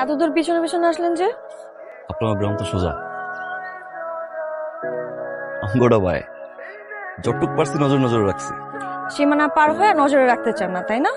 এত দূর পিছনে পিছনে আসলেন যে? আপনার গ্রাম তো সোজা, আঙ্গোটা ভাই যতটুক পারছি নজর নজরে রাখছি। সীমানা পার হয়ে নজরে রাখতে চান না, তাই না?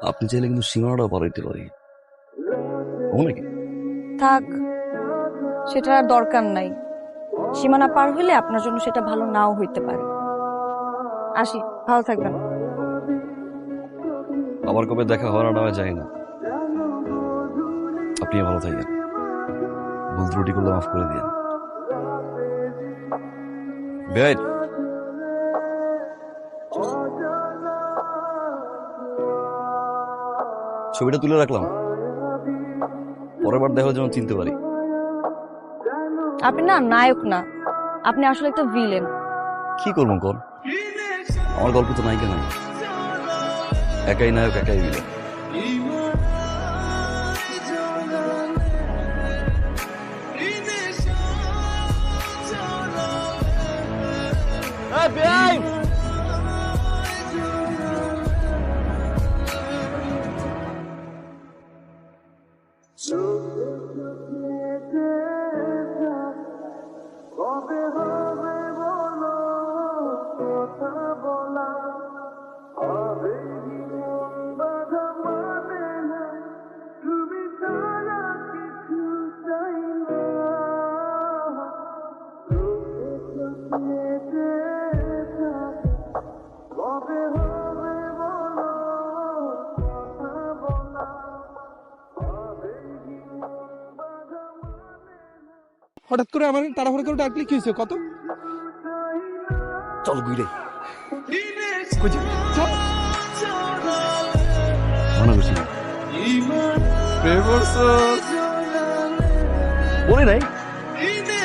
আপনি চাইলে কিন্তু সীমানাটাও পার হইতে পারি। ও নাকি থাক, সেটা আর দরকার নাই। সীমানা পার হইলে আপনার জন্য সেটা ভালো নাও হইতে পারে। আসি, ভালো থাকবেন। আবার কবে দেখা হওয়ার নামে যায় না। আপনি ভালো থাকেন, ভুল ত্রুটি করলে মাফ করে দিন। বেআইন, ছবিটা তুলে রাখলাম, পরের বার দেখা যেন চিনতে পারি। আপনি না নায়ক না, আপনি আসলে একটা ভিলেন। কি করবো কর, আমার গল্প তো নায়িকা নাই, একাই নায়ক একাই ভিলেন। হঠাৎ করে আমার তাড়াহুড়ো করে ডাকলে কি হয়েছে কত? চল ঘুরে বলি নাই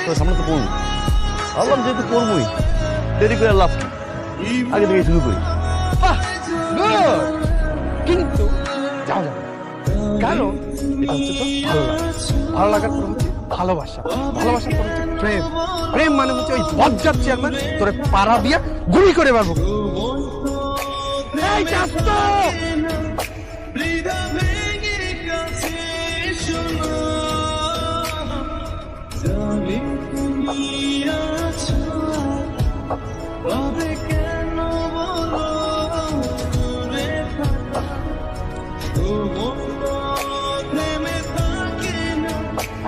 তোর সামনে তো পড়বো, ভাবলাম যেহেতু পড়বই দেরি করে লাভ কি, আগে থেকে শুরু করি। কিন্তু যাও যাও, কারণ এটা হচ্ছে তো ভালো লাগার পর হচ্ছে ভালোবাসা, ভালোবাসার পর হচ্ছে প্রেম, প্রেম মানে হচ্ছে ওই বজ্জাত চেয়ারম্যান তোরে পাড়া দিয়া গুলি করে পারবো। এই যাস তো!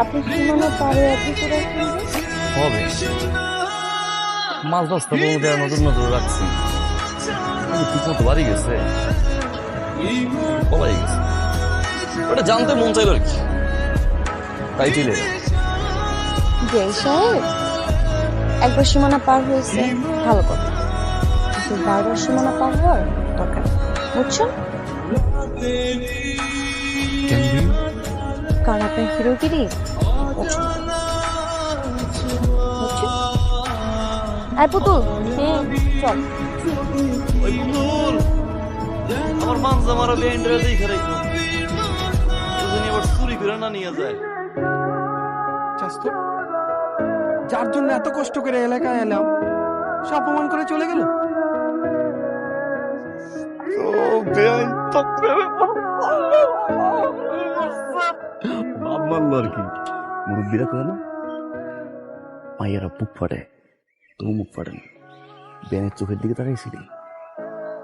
আপনি সীমানা পারে হবে মাছ রাস্তা বলতে নতুন নজর রাখছি, ঠিক মতো বাড়ি গেছে, পলাই গেছে, ওটা জানতে মন চাইল আর কি, তাই চলে সাহেব একবার সীমানা পার হয়েছে ভালো কথা, কিন্তু বারবার সীমানা পার হওয়ার দরকার, বুঝছেন? কারণ আপনার হিরোগিরি পছন্দ, বুঝছেন? আয় পুতুল, চল। ওই পুতুল আমার মানজা মারা বেন্ডরা দেখে রাখো, দুজনে আবার চুরি করে না নিয়ে যায়। যাস তো, যার জন্য এত কষ্ট করে এলাকায় এলাম সে অপমান করে চলে গেল। বাপ মানলো আর কি, মুরব্বীরা কয় না মাইয়ারা বুক ফাটে তো মুখ ফাটে না। বেনের চোখের দিকে তাকাইছিলি,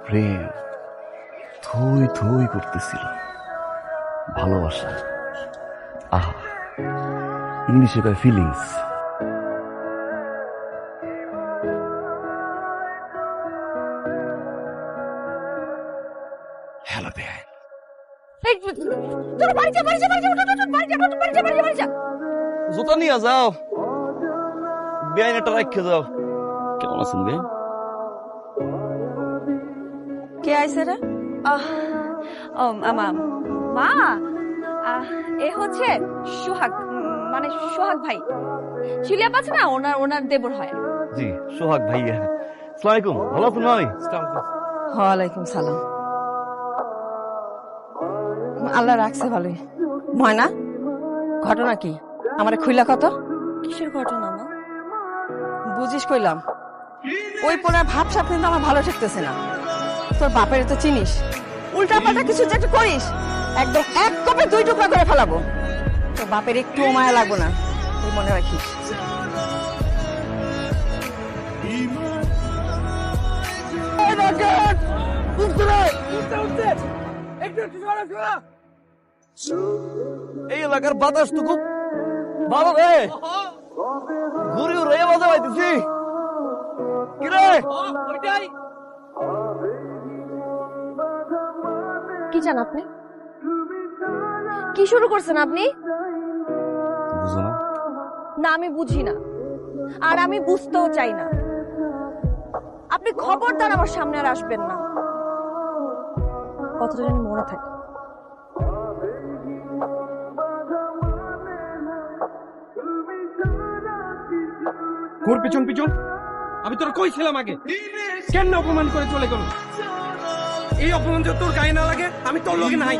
প্রেম থই থই করতেছিল, ভালোবাসা, আহা ইংলিশে কয় ফিলিংস। হ্যালো বেআইন, জুতা নিয়ে যাও, বেআইন একটা রাখে যাও। কেমন আছেন বেআইন? কে আইছে রে? মা, এ হচ্ছে সোহাগ, মানে সোহাগ ভাই, শিলিয়াপ আছে না, ওনার দেবর হয়। জি সোহাগ ভাইয়া, আসসালামু আলাইকুম, ভালো আছেন ভাই? ওয়ালাইকুম সালাম। আল্লাহ রাখছে ভালোই। ময়না, ঘটনা কি? আমারে খুইলা কত? কিসের ঘটনা মা? বুঝিস কইলাম, ওই পোলার ভাব সাপ কিন্তু আমার ভালো ঠেকতেছে না। তোর বাপের তো চিনিস, উল্টা পাল্টা কিছু যে একটা করিস একদম এক কপে 2 টুকরা করে ফেলাবো। তোর বাপের একটুও মায়া লাগবো না, তুই মনে রাখিস। এই এলাকার বাতাস তো খুব ভালো রে, ঘুরে ঘুরে মজা পাইতেছি। কিরে কি চান আপনি? কি শুরু করছেন আপনি? বুঝো না? না, আমি বুঝি না, আর আমি বুঝতেও চাই না। আপনি খবরদার আমার সামনে আর আসবেন না, কথাটা যেন মনে থাকে। ঘুর পিছন পিছন, আমি তোর কইছিলাম আগে, কেন অপমান করে চলে গেল? এই অপমান যদি তোর গায়ে না লাগে আমি তোর লগে নাই।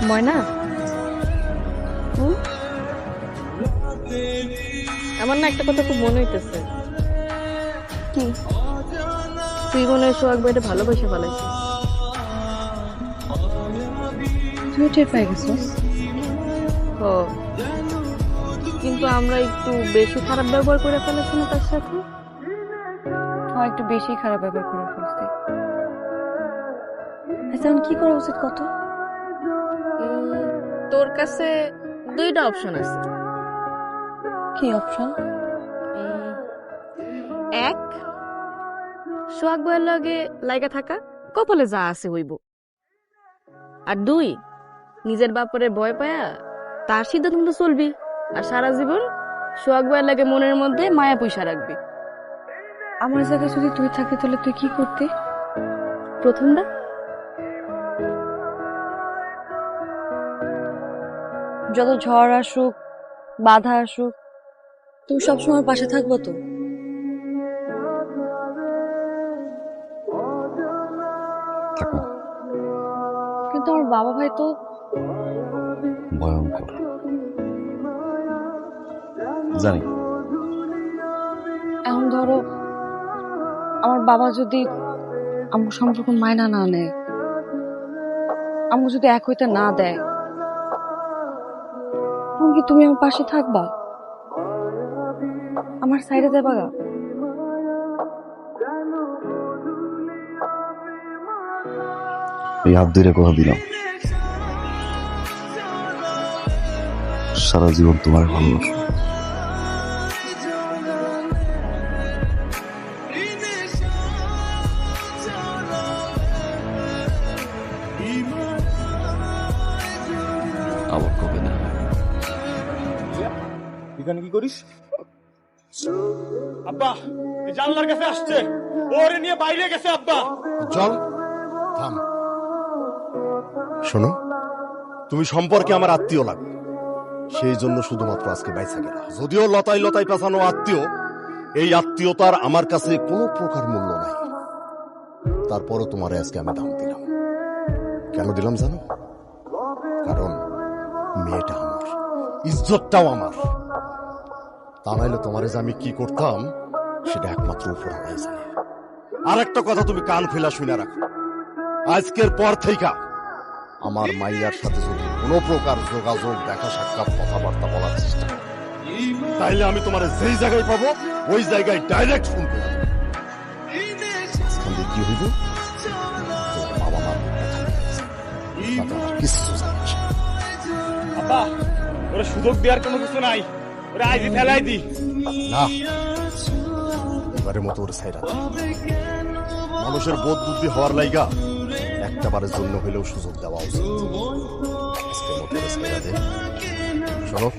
ময়না, আমার না একটা কথা খুব মনে হইতেছে। কি? তুই মনে হয় সোহাগ ভাইটা ভালোবাসা ফেলাইছিস। তুই টের পাই গেছিস? ও, কিন্তু আমরা একটু বেশি খারাপ ব্যবহার করে ফেলেছি না তার সাথে? হ্যাঁ, একটু বেশি খারাপ ব্যবহার করে ফেলছি। আচ্ছা, কি করা উচিত কত? তোর কাছে 2টা অপশন আছে। কি অপশন? 1, সোহাগ বইয়ের লগে লাইগা থাকা, কপালে যা আছে হইব। আর 2, নিজের বাপরে ভয় পায়া তার সিদ্ধান্ত মতো চলবি, আর সারা জীবন সোহাগ বইয়ের লাগে মনের মধ্যে মায়া পয়সা রাখবি। আমার জায়গায় যদি তুই থাকি তাহলে তুই কি করতি? প্রথমটা। যত ঝড় আসুক, বাধা আসুক, তুমি সবসময় পাশে থাকবো তো? থাকো। কিন্তু আমার বাবা ভাই তো ভয়ঙ্কর, জানি। এখন ধরো আমার বাবা যদি আমার সম্পর্ক মায়না না নেয়, আমাকে যদি এক হইতে না দেয়, তখন কি তুমি আমার পাশে থাকবা? আমার সাইডে দেবা গা? এই হাত ধরে কথা দিলাম, সারা জীবন তোমার ভালোবাসো। আবার কবে না? এখানে কি করিস? আব্বা, এই জানলার কাছে আসছে, ওরে নিয়ে বাইরে গেছে। আব্বা চল, থাম। শোনো, তুমি সম্পর্কে আমার আত্মীয় লাগবে, সেই জন্য শুধুমাত্র আজকে বাইসা গেলা। যদিও লতায় লতায় পেছানো আত্মীয়, এই আত্মীয়তার আমার কাছে কোনো প্রকার মূল্য নাই। তারপরও তোমারে আজকে আমি দাম দিলাম। কেন দিলাম জানো? কারণ মেয়েটা আমার, ইজ্জতটাও আমার। তা নাইলে তোমারে যে আমি কি করতাম সেটা একমাত্র উপরওয়ালাই জানে। আর একটা কথা তুমি কান খুলা শুনে রাখো, আজকের পর থেকে আমার মাইয়ার সাথে যদি কোনো প্রকার যোগাযোগ, দেখা সাক্ষাৎ, কথাবার্তা বলার চেষ্টা করো, তাইলে আমি তোমার যেই জায়গায় পাবো ওই জায়গায় ডাইরেক্ট ফোন করে দেবো। মাঝখান দিয়ে কি হইব? তোর বাবা মার মুখটা খালি হয়ে যাবে। তাতে আমার কিচ্ছু যায় আসে না। আব্বা ওরে সুযোগ দেওয়ার কোনো কিছু নাই, ওরে আইজি ফেলাই দি। না, এবারের মতো ওর সাইরা দে। মানুষের বোধ বুদ্ধি হওয়ার লাইগা একটা বারের জন্য হইলেও সুযোগ দেওয়া উচিত। আজকের মতো ওর সাইরা দে। শোনো,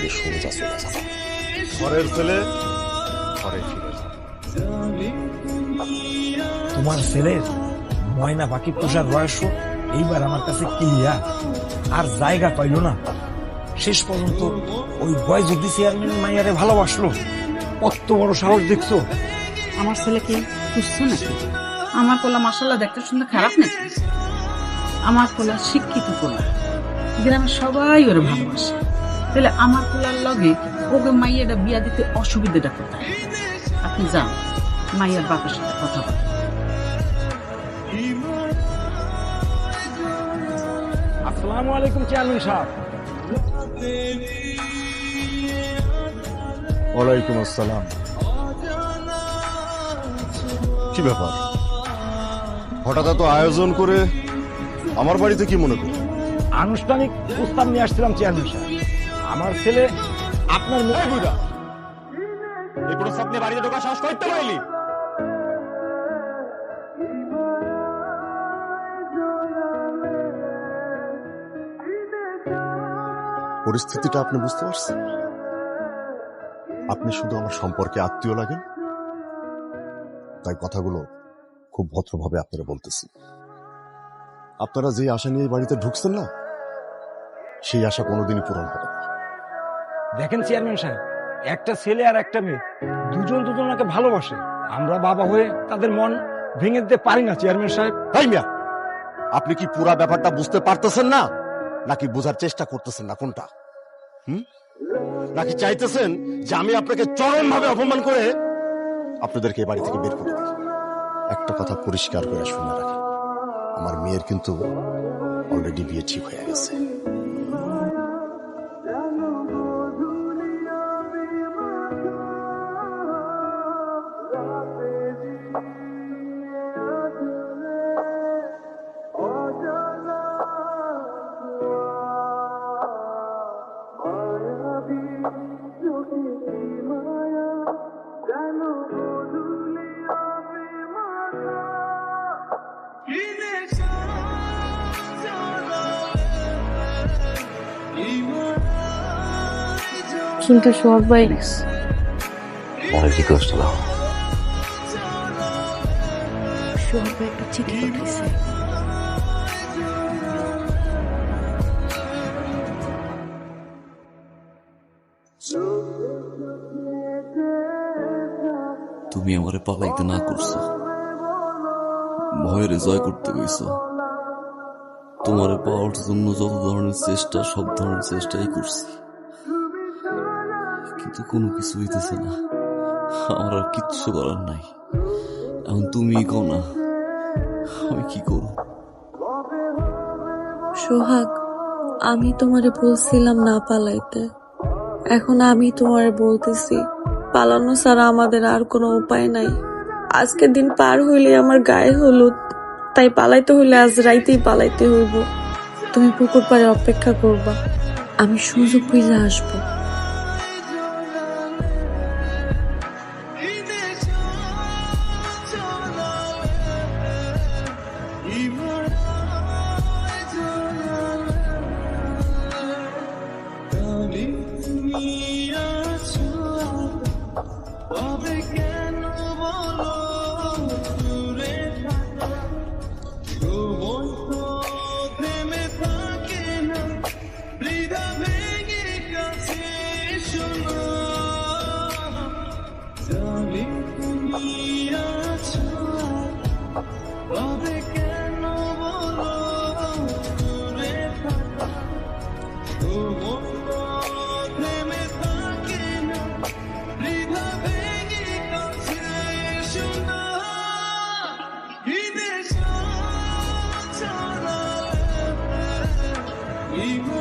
এই সোজা চলে যাবো। ঘরের ছেলে ঘরে ফিরে যাবে। তোমার ছেলের ময়না পাখি পোষার বয়স এইবার আমার কাছে ক্লিয়ার, আর জায়গা পাইল না। শেষ পর্যন্ত ওই বয় যদি চেয়ারম্যান মাইয়ারে ভালোবাসলো, কত বড় সাহস দেখছো। আমার ছেলে কি সুস্থ নাকি? আমার পোলা মাসাল্লাহ দেখতে শুনতে খারাপ নাকি? আমার পোলা শিক্ষিত পোলা, গ্রামের সবাই ওরে ভালোবাসে। তাহলে আমার পোলার লগে ওকে মাইয়াটা বিয়া দিতে অসুবিধাটা কোথায়? আপনি যান, মাইয়ার বাপের সাথে কথা বলেন। আসসালামু আলাইকুম চেয়ারম্যান সাহেব। ওয়ালাইকুম আসসালাম। কি ব্যাপার, হঠাৎ এত আয়োজন করে আমার বাড়িতে কি মনে করি? আনুষ্ঠানিক প্রস্তাব নিয়ে আসছিলাম চেয়ারম্যান সাহেব। আমার ছেলে আপনার মুখে বুঝা এই প্রস্তাব নিয়ে বাড়িতে ঢোকার সাহস করতে পারলি? পরিস্থিতিটা আপনি বুঝতে পারছেন? আপনি শুধু আমার সম্পর্কে আত্মীয় লাগেন, তাই কথাগুলো খুব ভদ্রভাবে আপনারা বলতেছি। আপনারা যে আশা নিয়ে এই বাড়িতে ঢুকছেন না, সেই আশা কোনোদিনই পূরণ হবে না। দেখেন চেয়ারম্যান সাহেব, একটা ছেলে আর একটা মেয়ে দুজন দুজনকে ভালোবাসে। আমরা বাবা হয়ে তাদের মন ভেঙে দিতে পারি না চেয়ারম্যান সাহেব। তাই মিয়া, আপনি কি পুরা ব্যাপারটা বুঝতে পারতেছেন না, নাকি বোঝার চেষ্টা করতেছেন না? কোনটা? নাকি চাইতেছেন যে আমি আপনাকে চরমভাবে অপমান করে আপনাদেরকে এই বাড়ি থেকে বের করে দিই? একটা কথা পরিষ্কার করে শুনে রাখেন, আমার মেয়ের কিন্তু অলরেডি বিয়ে ঠিক হয়ে গেছে। কিন্তু সোহাগ ভাই, অনেক রিকোয়েস্ট দাও। সোহাগ ভাই একটা চিঠি পাঠিয়েছে। তুমি আমারে পালাইতে না করছো, ভয়ের জয় করতে গেছো। তোমারে পাওয়ার জন্য যত ধরনের চেষ্টা, সব ধরনের চেষ্টাই করছি, কিন্তু কোনো কিছু হইতেছে না। আমার আর কিচ্ছু করার নাই। এখন তুমি কও না, আমি কি করব? সোহাগ, আমি তোমারে বলছিলাম না পালাইতে, এখন আমি তোমারে বলতেছি পালানো ছাড়া আমাদের আর কোনো উপায় নাই। আজকের দিন পার হইলে আমার গায়ে হলুদ, তাই পালাইতে হইলে আজ রাইতেই পালাইতে হইব। তুমি পুকুর পাড়ে অপেক্ষা করবা, আমি সুযোগ বুঝে আসবো। ইমান